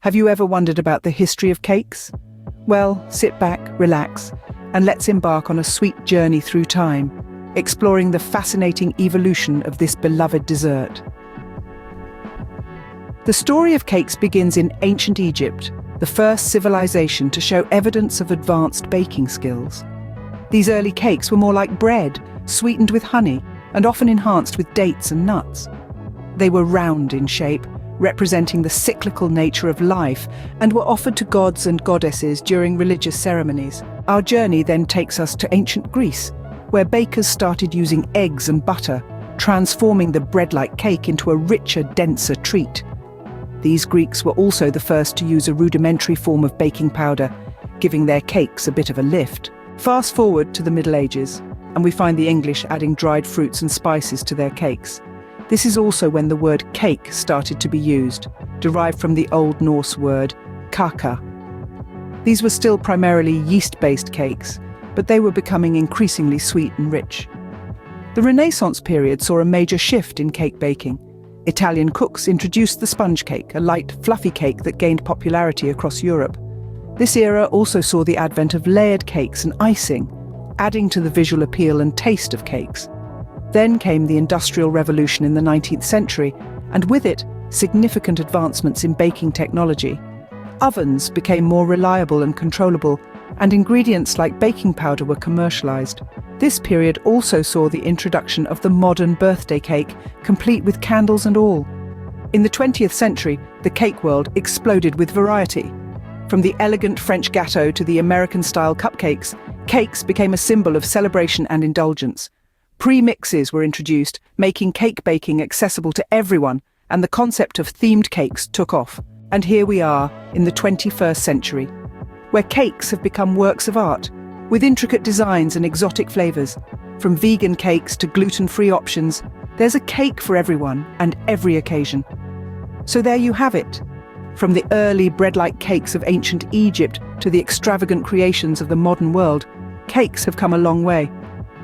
Have you ever wondered about the history of cakes? Well, sit back, relax, and let's embark on a sweet journey through time, exploring the fascinating evolution of this beloved dessert. The story of cakes begins in ancient Egypt, the first civilization to show evidence of advanced baking skills. These early cakes were more like bread, sweetened with honey, and often enhanced with dates and nuts. They were round in shape, representing the cyclical nature of life, and were offered to gods and goddesses during religious ceremonies. Our journey then takes us to ancient Greece, where bakers started using eggs and butter, transforming the bread-like cake into a richer, denser treat. These Greeks were also the first to use a rudimentary form of baking powder, giving their cakes a bit of a lift. Fast forward to the Middle Ages, and we find the English adding dried fruits and spices to their cakes. This is also when the word cake started to be used, derived from the Old Norse word kaka. These were still primarily yeast-based cakes, but they were becoming increasingly sweet and rich. The Renaissance period saw a major shift in cake baking. Italian cooks introduced the sponge cake, a light, fluffy cake that gained popularity across Europe. This era also saw the advent of layered cakes and icing, adding to the visual appeal and taste of cakes. Then came the Industrial Revolution in the 19th century, and with it, significant advancements in baking technology. Ovens became more reliable and controllable, and ingredients like baking powder were commercialized. This period also saw the introduction of the modern birthday cake, complete with candles and all. In the 20th century, the cake world exploded with variety. From the elegant French gâteau to the American-style cupcakes, cakes became a symbol of celebration and indulgence. Pre-mixes were introduced, making cake baking accessible to everyone, and the concept of themed cakes took off. And here we are, in the 21st century, where cakes have become works of art, with intricate designs and exotic flavors. From vegan cakes to gluten-free options, there's a cake for everyone and every occasion. So there you have it. From the early bread-like cakes of ancient Egypt to the extravagant creations of the modern world, cakes have come a long way.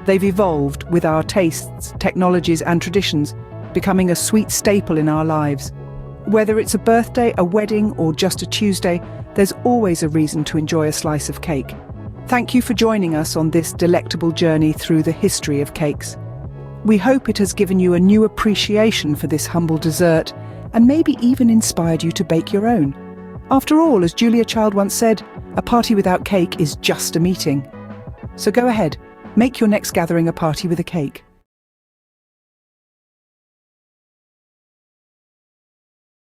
They've evolved with our tastes, technologies and traditions, becoming a sweet staple in our lives. Whether it's a birthday, a wedding, or just a Tuesday, there's always a reason to enjoy a slice of cake. Thank you for joining us on this delectable journey through the history of cakes. We hope it has given you a new appreciation for this humble dessert, and maybe even inspired you to bake your own. After all, as Julia Child once said, a party without cake is just a meeting. So go ahead, make your next gathering a party with a cake.